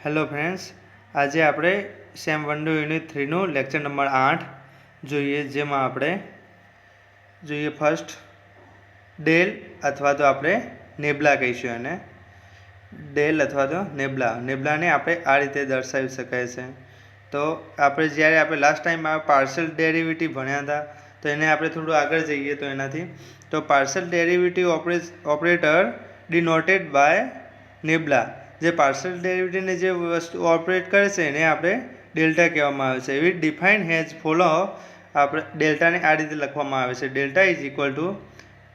Hello friends, आज આપણે same 1 unit 3 નું લેક્ચર નંબર 8 જોઈએ, જેમાં આપણે જોઈએ ફર્સ્ટ ડેલ અથવા તો આપણે નેબલા કહીશું અને ડેલ અથવા તો નેબલાને આપણે આ રીતે દર્શાવી શકાય છે। તો આપણે જ્યારે આપણે લાસ્ટ ટાઈમ આ પાર્શિયલ ડેરિવેટિવ ભણ્યા હતા, તો એને આપણે થોડું આગળ જઈએ તો એનાથી તો partial derivative operator denoted by nabla, જે પાર્શિયલ ડેરિવેટિવને જે વસ્તુ ઓપરેટ કરે છે એને આપણે ડેલ્ટા કહેવામાં આવે છે। એવી ડિફાઇન હેઝ ફોલો આપણે ડેલ્ટાને આ રીતે લખવામાં આવે છે, delta is equal to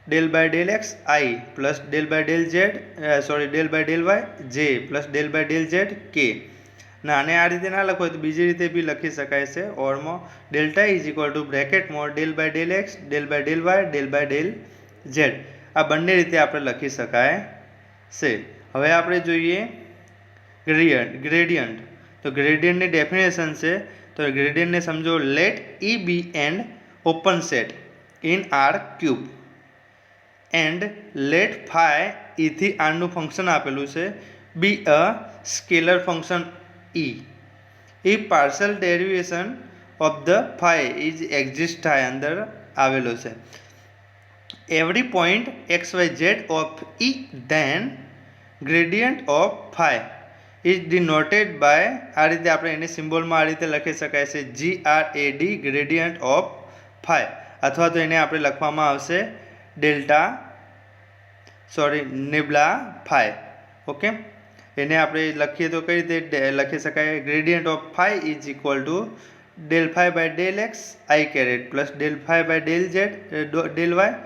del by del x i plus del by del z del by del y j plus del by del z k. ના આને આ રીતે ના લખો તો બીજી રીતે બી લખી શકાય છે, ઓરમાં ડેલ્ટા ઇઝ ઇક્વલ ટુ બ્રેકેટમાં del by del x del by del y del by del z, આ બંને રીતે આપણે લખી શકાય છે। હવે આપણે જોઈએ ગ્રેડિયન્ટ। તો ગ્રેડિયન્ટની ડેફિનેશન છે, તો ગ્રેડિયન્ટને સમજો let E be and open set in R cube and let phi ઈથી આરનું ફંક્શન આપેલું છે be a scalar function E if partial derivation of the phi is exist થાય અંદર આવેલો છે every point x y z of E then gradient of phi is denoted by આ રીતે આપણે એને સિમ્બોલમાં આ રીતે લખી શકાય છે GRAD ગ્રેડિયન્ટ ઓફ ફાઈ, અથવા તો એને આપણે લખવામાં આવશે નેબલા ફાઈ। ઓકે, એને આપણે લખીએ તો કઈ રીતે લખી શકાય, gradient of phi is equal to del phi by del x i caret plus del phi by del z del y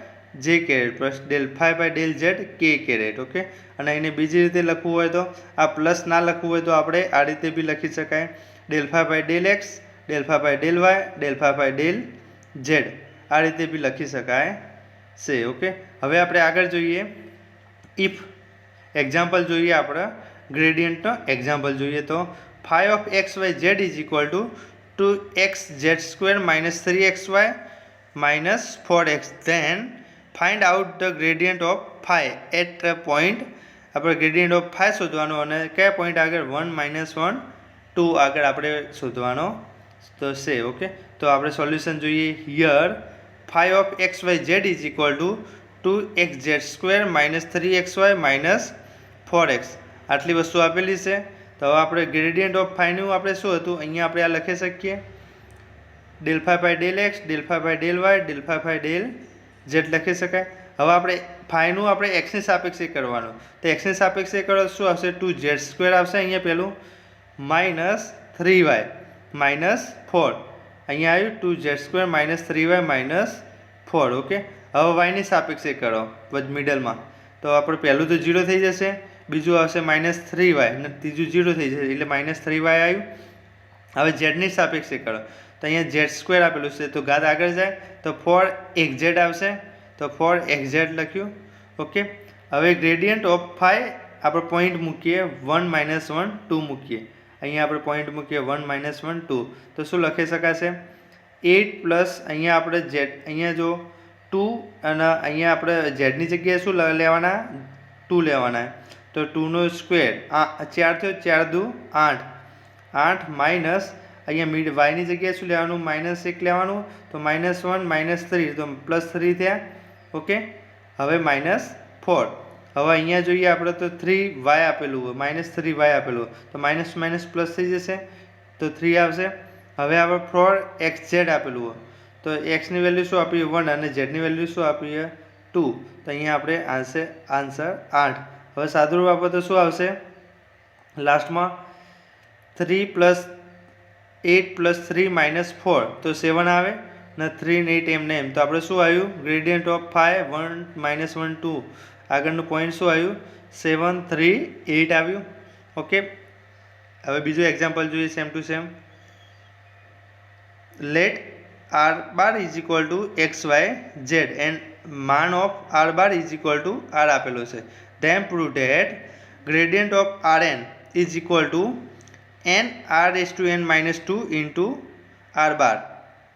j caret plus del phi by del z k caret. Okay, અને એને બીજી રીતે લખવું હોય તો આ plus ના લખવું હોય તો આપણે આ રીતે બી લખી શકાય del phi by del x del phi by del y del phi by del z, આ રીતે બી લખી શકાય છે। ઓકે, હવે આપણે આગળ જોઈએ ઇફ એક્ઝામ્પલ જોઈએ, આપણે ગ્રેડિયન્ટનો એક્ઝામ્પલ જોઈએ તો phi of x y z is equal to 2x(z)² minus 3xy minus 4x, then find out the gradient of phi at a point। આપણે ગ્રેડિયન્ટ ઓફ ફાઈ શોધવાનો અને કયા પોઈન્ટ આગળ 1 -1 2 આગળ આપણે શોધવાનો તો છે। ઓકે, તો આપણે સોલ્યુશન જોઈએ here phi of x y z is equal to 2xz² minus 3xy minus 4x, આટલી વસ્તુ આપેલી છે। તો હવે આપણે ગ્રેડિયન્ટ ઓફ ફાઈનું આપણે શું હતું અહીંયા આપણે આ લખી શકીએ del phi by del x del phi by del y del phi by del z લખી શકાય। હવે આપણે ફાઈનું આપણે એક્સની સાપેક્ષે કરવાનું, તો એક્સની સાપેક્ષે કરો શું આવશે 2z² આવશે અહીંયા પહેલું માઇનસ 3y માઇનસ 4, અહીંયા આવ્યું 2z² minus 3y minus 4। Okay, હવે વાયની સાપેક્ષે કરો મિડલમાં, તો આપણે પહેલું તો 0 થઈ જશે, બીજું આવશે -3y અને ત્રીજું 0 થઈ જશે એટલે -3y આવ્યું। હવે ઝેડની સાપેક્ષે કરો તો અહીંયા z² આપેલું છે, તો ઘાત આગળ જાય તો 4xz આવશે, તો 4xz લખ્યું। ઓકે, હવે ગ્રેડિયન્ટ ઓફ ફાઈ આપણે પોઈન્ટ મૂકીએ 1 -1 2 મૂકીએ, અહીંયા આપણે પોઈન્ટ મૂકીએ 1 -1 2, તો શું લખી શકાશે 8 પ્લસ અહીંયા આપણે ઝેડ અહીંયા જો 2 અને અહીંયા આપણે ઝેડની જગ્યાએ શું લેવાના 2 લેવાના, તો 2નો સ્ક્વેર 4 થયો 4 દુ 8 8 માઇનસ અહીંયા વાયની જગ્યાએ શું લેવાનું -1 લેવાનું, તો -1 -3 તો +3 થયા। ઓકે, હવે -4, હવે અહીંયા જોઈએ આપણે તો 3y આપેલું હોય -3y આપેલું તો માઇનસ માઇનસ પ્લસ થઈ જશે તો 3 આવશે। હવે આપણે 4xz આપેલું હોય તો એક્સની વેલ્યુ શું આપીએ 1 અને ઝેડની વેલ્યુ શું આપીએ 2, તો અહીંયા આપણે આન્સર 8। હવે સાદુરૂપ આપો તો શું આવશે લાસ્ટમાં 3 + 8 + 3 -4 તો 7 આવે ને 3 ને 8 એમને એમ, તો આપણે શું આવ્યું ગ્રેડિયન્ટ ઓફ ફાઈ 1 -1 2 આગળનું પોઈન્ટ શું આવ્યું 7 3 8 આવ્યું। ઓકે, હવે બીજું એક્ઝામ્પલ જોઈએ same to same let r bar is equal to xy z and man of r bar is equal to r આપેલો છે, then prove that gradient of rn is equal to n r⁻n−2 into r bar।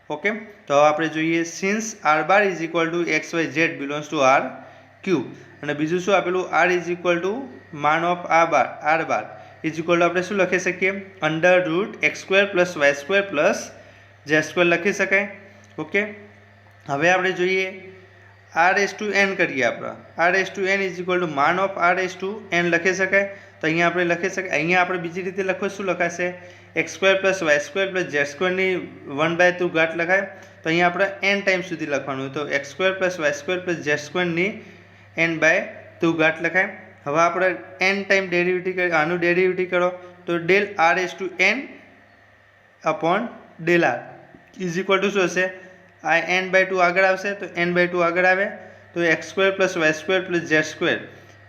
Okay, તો આપણે જોઈએ since r bar is equal to xy z belongs to r cube અને બીજું શું આપેલું r is equal to man of r bar is equal to આપણે શું લખી શકીએ, √x² + y² + z² લખી શકાય. ઓકે, હવે આપણે જોઈએ r⁴n કરીએ. આપણા r⁴n ઇઝ ઇક્વલ ટુ માન ઓફ r⁴n લખી શકાય. તો અહીંયા આપણે લખી શકાય, અહીંયા આપણે બીજી રીતે લખવું શું લખાશે, x² + y² + z² ની 1/2 ઘાત લખાય. તો અહીંયા આપણે n ટાઈમ સુધી લખવાનું, તો x² + y² + z² ની n/2 ઘાત લખાય. હવે આપણે n ટાઈમ ડેરિવેટિવ કરી, આનું ડેરિવેટિવ કરો તો del r⁴n upon del r is equal to શું હશે, આ n/2 આગળ આવશે તો n/2 આગળ આવે તો x² + y² + z²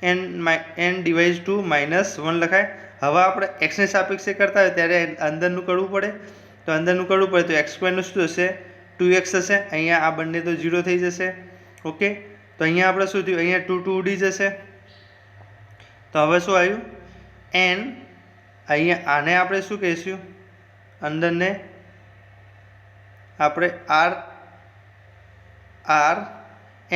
n device two -1 લખાય. હવે આપણે x ની સાપેક્ષે કરતા હોય ત્યારે અંદરનું કરવું પડે, તો અંદરનું કરવું પડે તો x² નું શું થશે, 2x થશે. અહીંયા આ બંને તો 0 થઈ જશે. ઓકે, તો અહીંયા આપણે શું થયું, અહીંયા 2 2 ઉડી જશે. તો હવે શું આવ્યું, n, અહીંયા આને આપણે શું કહીશું, અંદરને આપણે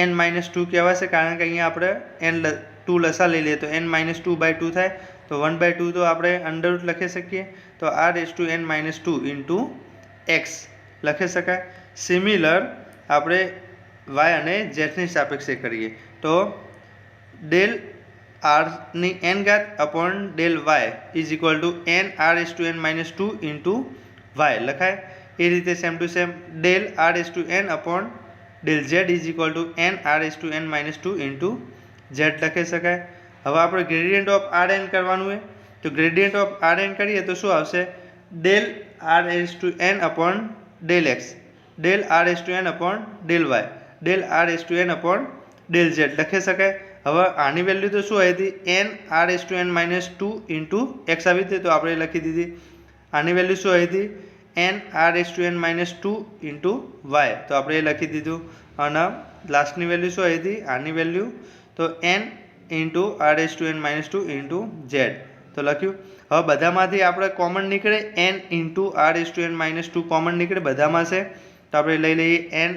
n-2 કહેવાશે, કારણ કે અહીંયા આપણે n2 લસા લઈ લઈએ તો n-2/2 થાય. તો 1/2 તો આપણે અંડર રૂટ લખી શકીએ, તો r⁴n-2 × x લખી શકાય. સિમિલર આપણે y અને z ની સાપેક્ષે કરીએ તો del r⁴n upon del y is equal to n r⁴n-2 × y લખાય. એ રીતે same to same del r⁴n upon del z is equal to n r⁴n-2 × z લખી શકાય. હવે આપણે ગ્રેડિયન્ટ ઓફ rn કરવાનું હોય તો ગ્રેડિયન્ટ ઓફ rn કરીએ તો શું આવશે, del r⁴n upon del x, del r⁴n upon del y, del r⁴n upon del z લખી શકાય. હવે આની વેલ્યુ તો શું આવી હતી, n r⁴n-2 × x આવી હતી, તો આપણે લખી દીધી. આની વેલ્યુ શું આવી હતી, n r⁴n-2 × y, તો આપણે એ લખી દીધું. અને લાસ્ટની વેલ્યુ શું આવી હતી, આની વેલ્યુ તો n × r⁴n-2 × z તો લખ્યું. હવે બધામાંથી આપણે કોમન નીકળે, n × r⁴n-2 કોમન નીકળે બધામાં છે, તો આપણે લઈ લઈએ n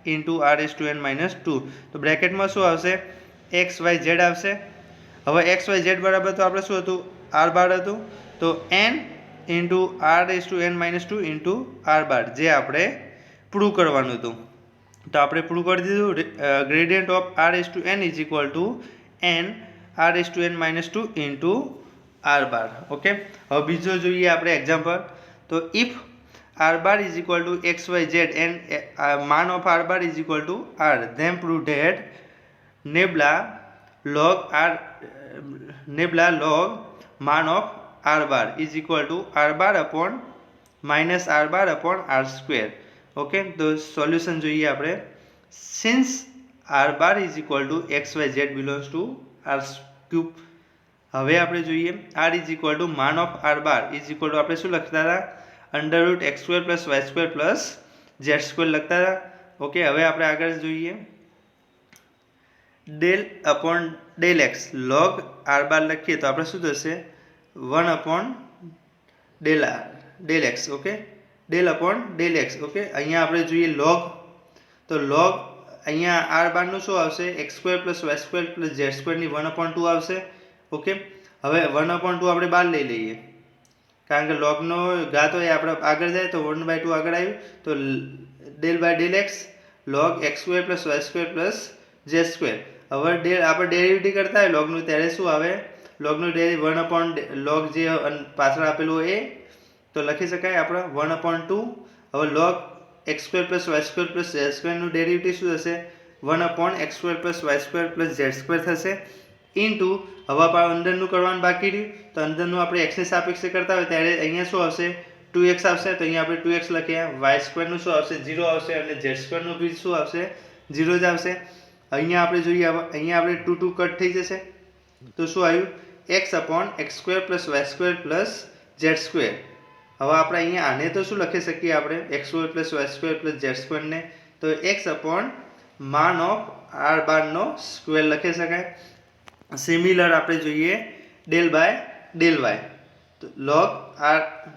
× r⁴n-2. તો બ્રેકેટમાં શું આવશે, x y z આવશે. હવે x y z બરાબર તો આપણે શું હતું, r⁻ હતું, તો n × r⁴n-2 × r⁻, જે આપણે પ્રૂવ કરવાનું હતું. તો આપણે પ્રૂવ કરી દીધું. Gradient of r⁴n is equal to n r⁴n-2 × r⁻. Okay, હવે બીજો જોઈએ આપણે એક્ઝામ્પલ. તો if r⁻ is equal to x y z and માન of r⁻ is equal to r, then prove that nebula log man of r⁻ is equal to r⁻ upon -r⁻ upon r². Okay, તો solution જોઈએ આપણે. Since r⁻ is equal to x y z belongs to r³. હવે આપણે જોઈએ r is equal to man of r⁻ is equal to આપણે શું લખતા હતા, √x² + y² + z² લખતા હતા. ઓકે, હવે આપણે આગળ જોઈએ del upon del x log r⁻ લખીએ તો આપણે શું થશે, 1 upon del x. Okay, del upon del x. Okay, અહીંયા આપણે જોઈએ log, તો log અહીંયા r⁻ નું શું આવશે, x² + y² + z² ની 1/2 આવશે. ઓકે, હવે 1/2 આપણે બહાર લઈ લઈએ, કારણ કે log નો ઘાત હોય આપણે આગળ જાય તો 1/2 આગળ આવ્યું, તો del by del x log x² + y² + z². હવે આપણે ડેરિવેટિવ કરતા હોય log નું ત્યારે શું આવે, log નું ડેરિવેટિવ 1/log જે પાછળ આપેલું એ તો લખી શકાય આપણે 1/2. હવે log x² + y² + z² નું ડેરિવેટિવ શું થશે, 1/x² + y² + z² થશે ઇન્ટુ, હવે આપણે અંદરનું કરવાનું બાકી રહ્યું, તો અંદરનું આપણે x ની સાપેક્ષે કરતા હોય ત્યારે અહીંયા શું આવશે, 2x આવશે, તો અહીંયા આપણે 2x લખીએ. y² નું શું આવશે, 0 આવશે, અને z² નું બી શું આવશે, 0 જ આવશે. અહીંયા આપણે જોઈએ, અહીંયા આપણે 2 2 કટ થઈ જશે, તો શું આવ્યું, x/x² + y² + z². હવે આપણે અહીંયા આને તો શું લખી શકીએ આપણે, x² + y² + z² ને, તો x/man of r⁻ નો સ્ક્વેર લખી શકાય. સિમિલર આપણે જોઈએ del by del y, તો log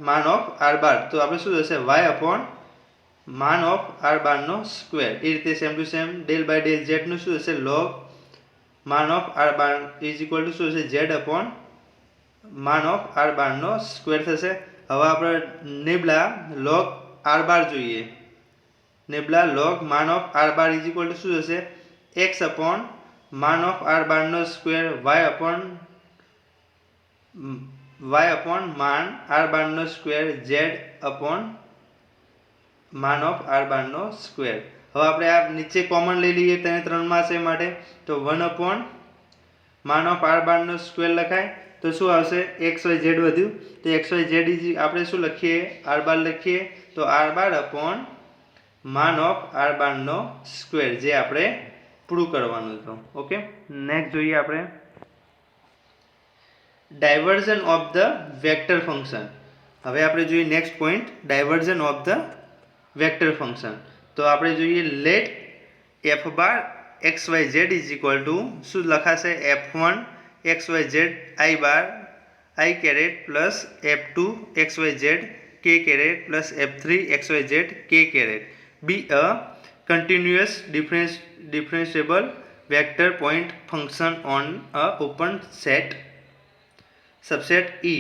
man of r⁻, તો આપણે શું થશે, y/man of r⁻ નો સ્ક્વેર. એ રીતે same to same del by del z નું શું થશે, log man of r⁻ is equal to શું થશે, z/, માન ઓફ આર બારનો સ્ક્વેર થશે. હવે આપણે નેબલા લોગ આર બાર જોઈએ. નેબલા લોગ માન of r bar is equal to શું થશે? એક્સ અપોન માન ઓફ આર બારનો સ્ક્વેર વાય અપોન માન આર બારનો સ્ક્વેર ઝેડ અપોન માન ઓફ આર બારનો સ્ક્વેર. હવે આપણે આ નીચે કોમન લઈ લઈએ તેને 3 માં છે માટે, તો 1 અપોન માન ઓફ આર બારનો સ્ક્વેર લખાય તો શું આવશે? એક્સ વાય ઝેડ વધ્યું તો એક્સ વાય ઝેડ આપણે શું લખીએ? આર બાર લખીએ તો આર બાર અપોન માન ઓફ આર બારનો સ્ક્વેર, જે આપણે પ્રૂવ કરવાનું હતું. ઓકે, નેક્સ્ટ જોઈએ આપણે divergence of the vector function. હવે આપણે જોઈએ next point, divergence of the vector function. તો આપણે જોઈએ let F bar x y z is equal to શું લખાશે? F1 x y z i bar i caret plus F2 x y z k caret plus F3 x y z k caret B a continuous differentiable vector point function on a open set subset E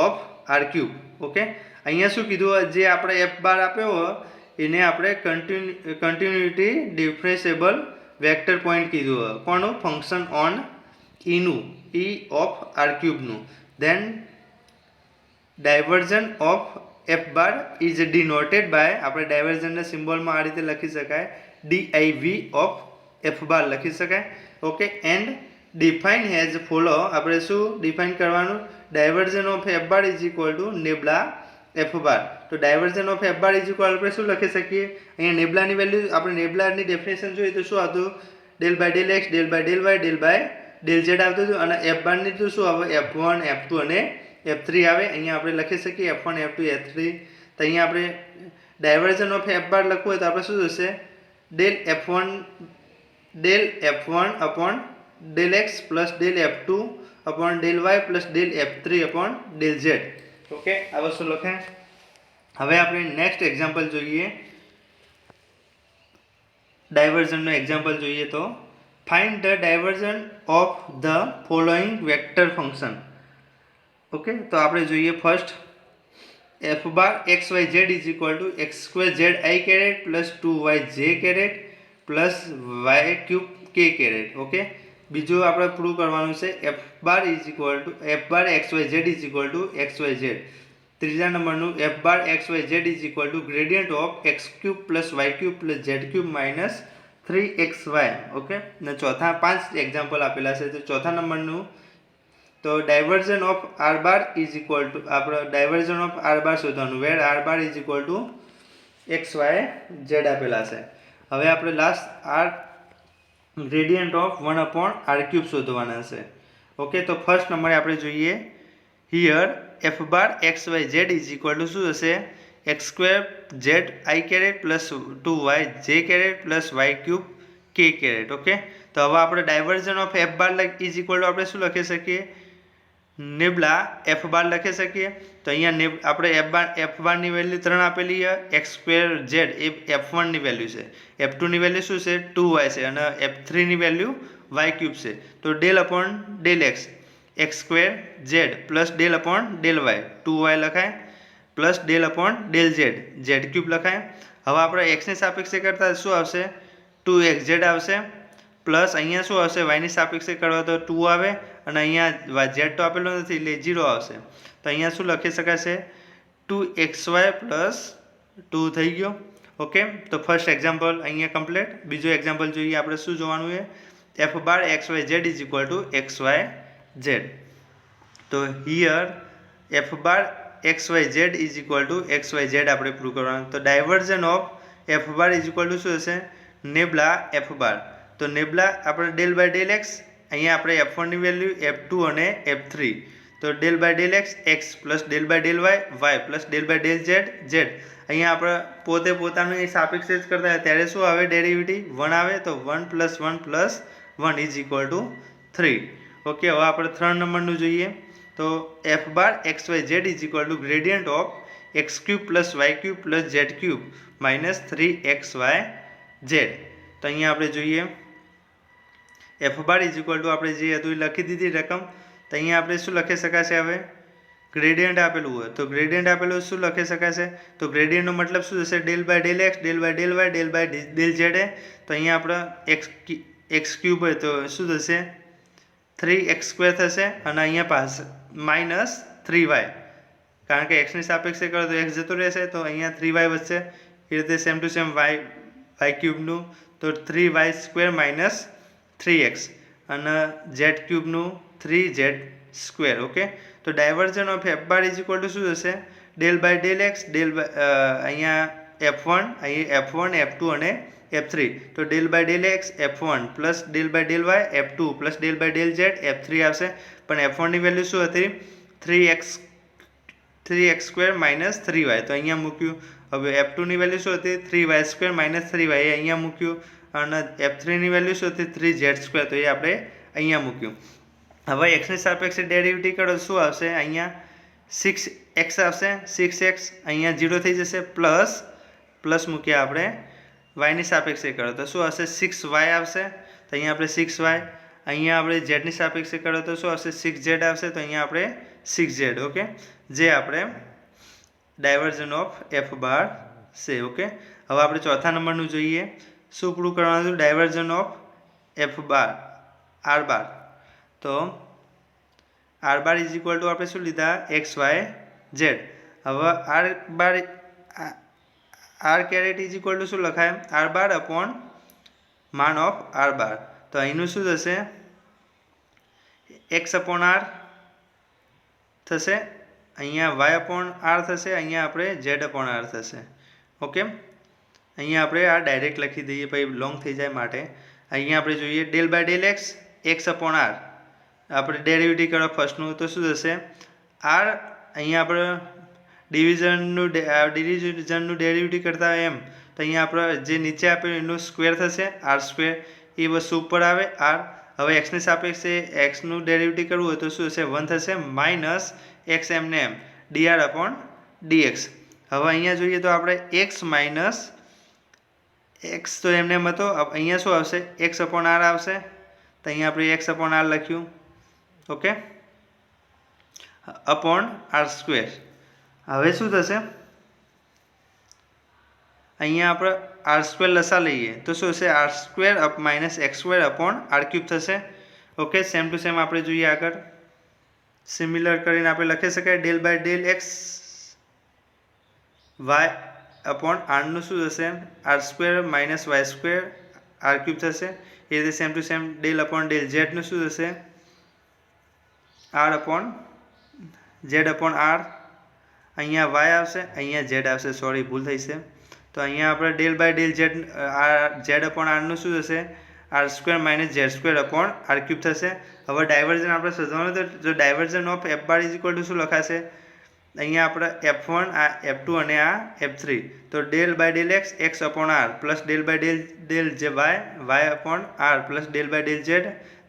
of R cube. Okay, અહીંયા શું કીધું? જે આપણે F બાર આપ્યો એને આપણે continuity ડિફરન્શિયેબલ vector point કીધું. કોનું? ફંક્શન ઓન ઈનું, ઈ ઓફ આર ક્યુબનું. Then divergence of F bar is denoted by, આપણે ડાયવર્ઝનના સિમ્બોલમાં આ રીતે લખી શકાય, ડીઆઈવી ઓફ એફ બાર લખી શકાય. Okay, and define has follow. આપણે શું ડિફાઇન કરવાનું? Divergence of F bar is equal to nabla F bar. તો divergence of F bar is equal આપણે શું લખી શકીએ? અહીંયા નેબલાની વેલ્યુ, આપણે નેબલાની ડેફિનેશન જોઈએ તો શું હતું? Del by del x, del by del y, del by del z આવતું હતું. અને એફ બારની તો શું આવે? F1 F2 અને F3 આવે. અહીંયા આપણે લખી શકીએ F1 F2 F3. તો અહીંયા આપણે ડાયવર્ઝન ઓફ એફ બાર લખવું હોય તો આપણે શું થશે? Del F1 upon del x plus del F2 upon del y plus del F3 upon del z. Okay, આ વસ્તુ લખાય. હવે આપણે નેક્સ્ટ એક્ઝામ્પલ જોઈએ, ડાયવર્ઝનનો એક્ઝામ્પલ જોઈએ તો find the divergence of the following vector function. Okay, તો આપણે જોઈએ first f bar x y z is equal to x square z i caret plus 2y j caret plus y cube k caret. Okay, બીજું આપણે prove કરવાનું છે F bar x y z is equal to x y z. ત્રીજા નંબરનું f bar x y z is equal to gradient of x cube plus y cube plus z cube minus 3xy. Okay, ને ચોથા 5 example આપેલા છે. તો ચોથા નંબરનું તો divergence of r bar is equal to, આપણે ડાયવર્ઝન ઓફ આર બાર શોધવાનું, where r bar is equal to x y z આપેલા છે. હવે આપણે last r gradient of 1 upon r cube શોધવાના છે. ઓકે, તો ફર્સ્ટ નંબરે આપણે જોઈએ here F bar x y z is equal to શું હશે? X square z i caret plus 2y j caret plus y cube k caret. Okay, તો હવે આપણે divergence of F bar is equal to આપણે શું લખી શકીએ? નેબલા F bar લખી શકીએ. તો અહીંયા આપણે એફ બારની વેલ્યુ 3 આપેલી છે. એક્સ સ્ક્વેર ઝેડ એ F1 ની વેલ્યુ છે, F2 ની વેલ્યુ શું છે? 2y છે, અને F3 ની વેલ્યુ વાય ક્યુબ છે. તો del upon del x, x square z plus del upon del y 2y લખાય plus del upon del z z cube લખાય. હવે આપણે એક્સની સાપેક્ષે કરતા શું આવશે? 2xz આવશે પ્લસ અહીંયા શું આવશે? વાયની સાપેક્ષે કરવા તો 2 આવે, અને અહીંયા ઝેડ તો આપેલો નથી એટલે 0 આવશે. તો અહીંયા શું લખી શકાશે? 2xy પ્લસ 2 થઈ ગયો. ઓકે, તો ફર્સ્ટ એક્ઝામ્પલ અહીંયા કમ્પ્લીટ. બીજો એક્ઝામ્પલ જોઈએ આપણે શું જોવાનું છે? F bar x y z is equal to x y z. તો here F bar x y z is equal to x y z આપણે પ્રૂવ કરવાનું. તો divergence of F bar is equal to શું હશે? Nabla F bar. તો nabla આપણે del by del x, અહીંયા આપણે F1 ની વેલ્યુ F2 અને F3. તો del by del x x plus del by del y plus del by del z. અહીંયા આપણે પોતાનું એ સાપેક્ષ જ કરતા હોય ત્યારે શું આવે? ડેરિવેટિવ 1 આવે, તો 1 plus 1 is equal to 3. Okay, હવે આપણે 3 નંબરનું જોઈએ તો f bar x y z is equal to gradient of x cube plus y cube plus z cube minus 3xy z. તો અહીંયા આપણે જોઈએ f bar is equal to આપણે જે હતું એ લખી દીધી રકમ. तो अहीं आपणे शुं लखी शकाशे हवे ग्रेडियंट आपेलुं होय तो ग्रेडियंट आपेलुं शुं लखी शकाशे तो ग्रेडियंटनो मतलब शुं थशे del by del x del by del y del by del z तो अहीं आपणे एक्स क्यूब होय तो शुं थशे 3x² थशे अने अहींया पास माइनस 3y कारण के एक्स ની સાપેક્ષે કરો તો x જતો રહેશે તો અહીંયા 3y વધશે એ રીતે સેમ ટુ સેમ y ક્યુબનું તો 3y² માઇનસ 3x અને z ક્યુબનું 3z². ઓકે તો divergence of f bar is equal to શું થશે del by del x del અહીંયા f1 અહીં f1 f2 અને f3 તો del by del x f1 plus del by del y f2 plus del by del z f3 આવશે પણ f1 ની value શું હતી 3x² માઇનસ 3y તો અહીંયા મૂક્યું હવે f2 ની વેલ્યુ શું હતી 3y² માઇનસ 3y એ અહીંયા મૂક્યું અને f3 ની વેલ્યુ શું હતી 3z² તો એ આપણે અહીંયા મૂક્યું હવે x ની સાપેક્ષે ડેરિવેટિવ કરો શું આવશે અહીંયા 6x આવશે 6x અહીંયા 0 થઈ જશે પ્લસ મૂક્યા આપણે y ની સાપેક્ષે કરો તો શું આવશે 6y આવશે તો અહીંયા આપણે 6y અહીંયા આપણે z ની સાપેક્ષે કરો તો શું આવશે 6z આવશે તો અહીંયા આપણે 6z. ઓકે જે આપણે ડાયવર્જન ઓફ f બાર છે. ઓકે હવે આપણે ચોથા નંબરનું જોઈએ શું પ્રૂવ કરવાનું divergence of f bar r bar તો r bar is equal to આપણે શું લીધા x y z હવે r bar r caret is equal to શું લખાય r બાર અપોન માન ઓફ r બાર તો અહીંનું શું થશે x અપોન r થશે અહીંયા y અપોન r થશે અહીંયા આપણે z અપોન r થશે. ઓકે અહીંયા આપણે આ ડાયરેક્ટ લખી દઈએ પછી લોંગ થઈ જાય માટે અહીંયા આપણે જોઈએ del by del x upon r આપણે ડેરિવેટિવ કરો ફર્સ્ટનું તો શું થશે r અહીંયા આપણે ડિવિઝનનું ડેરિવેટિવ કરતા હોય એમ તો અહીંયા આપણે જે નીચે આપ્યું એનું સ્ક્વેર થશે r² એ વસ્તુ ઉપર આવે r હવે x ની સાપેક્ષે x નું ડેરિવેટિવ કરવું હોય તો શું થશે 1 થશે માઇનસ x એમને એમ dr અપોન dx હવે અહીંયા જોઈએ તો આપણે x માઇનસ x તો એમને એમ હતો અહીંયા શું આવશે x અપોન r આવશે તો અહીંયા આપણે x અપોન r લખ્યું ઓકે અપોન r². હવે શું થશે અહીંયા આપણે r² લસા લઈએ તો શું હશે r² up minus x² upon r³ થશે. ઓકે સેમ ટુ સેમ આપણે જોઈએ આગળ સિમિલર કરીને આપણે લખી શકાય del by del x y upon r નું શું થશે r² માઇનસ y² r³ થશે એ રીતે same to same del upon del z નું શું થશે r upon z upon r અહીંયા y આવશે અહીંયા z આવશે સોરી ભૂલ થઈ છે તો અહીંયા આપણે del by del z upon r નું શું થશે r² minus z² upon r³ થશે. હવે ડાયવર્જન આપણે શોધવાનું તો divergence of f bar is equal to શું લખાશે અહીંયા આપણે f1 આ f2 અને આ f3 તો del by del x upon r plus del by del y upon r plus del by del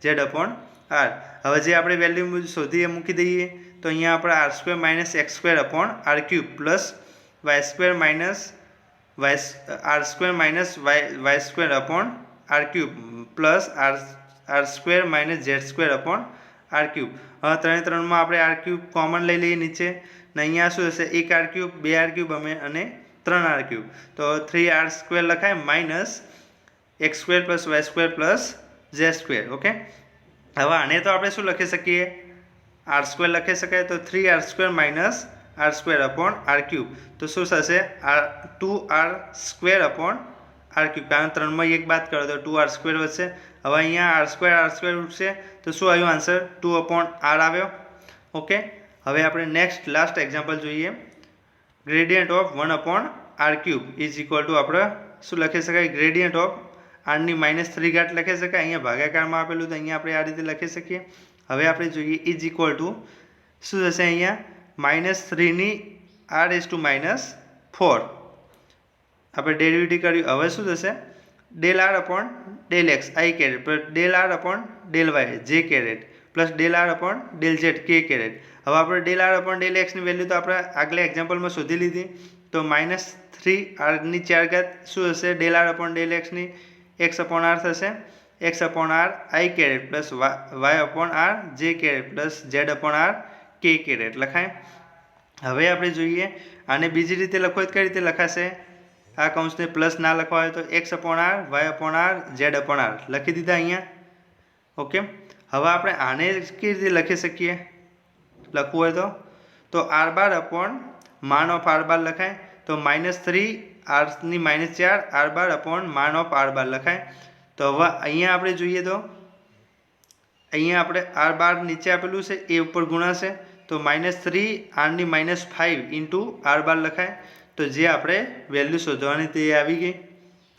z upon r. હવે જે આપણે વેલ્યુ શોધી એ મૂકી દઈએ તો અહીંયા આપણે r² minus x² upon r³ plus y² minus r² minus y² upon r³ plus r² minus z² upon r³. હવે ત્રણમાં આપણે r³ કોમન લઈ લઈએ નીચે ને અહીંયા શું હશે એક r³ બે r³ અને 3 r³ તો 3r² લખાય minus x² plus y² plus z². Okay હવે આને તો આપણે શું લખી શકીએ r² લખી શકાય તો 3r² minus r² upon r³ તો શું થશે 2r² અપોન r³ કારણ 3 એક બાદ કરો તો 2r² વધશે. હવે અહીંયા r² ઉઠશે તો શું આવ્યું આન્સર 2 અપોન r આવ્યો. ઓકે હવે આપણે નેક્સ્ટ લાસ્ટ એક્ઝામ્પલ જોઈએ gradient of 1 upon r³ is equal to આપણે શું લખી શકાય ગ્રેડિયન્ટ ઓફ r ની -3 ઘાત લખી શકાય અહીંયા ભાગાકારમાં આપેલું તો અહીંયા આપણે આ રીતે લખી શકીએ. હવે આપણે જોઈએ ઇઝ ઇક્વલ ટુ શું થશે અહીંયા -3 ની r⁻⁴ આપણે ડેરિવેટિવ કર્યું હવે શું થશે del r upon del x i caret plus del r upon del y j caret plus del r upon del z k caret. હવે આપણે del r upon del x ની વેલ્યુ તો આપણે આગલા એક્ઝામ્પલમાં શોધી લીધી તો -3r⁴ શું હશે del r upon del x ની x અપોન r થશે x upon r i caret plus y upon r j caret plus z upon r k caret लखाय। हवे आपणे जोईए आने बीजी रीते लखो तो कई रीते लखाशे। आ कौंसने प्लस ना लखवा होय तो x upon r y upon r z upon r लखी दीधा अहींया। ओके, हवे आपणे आने केवी रीते लखी सकीए लखवुं होय तो आर बार अपॉन मान ऑफ आर बार लखाय तो -3 आर नी -4 आर बार अपॉन मान ऑफ आर बार लखाय। तो हवे अहींया आपणे जोईए तो अहींया आपणे आर बार नीचे आपेलुं छे ए उपर गुणाशे तो -3 आर नी -5 इंटू आर बार लखाय। तो जे आपणे वेल्यू शोधवानी ते आवी गई।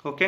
ओके।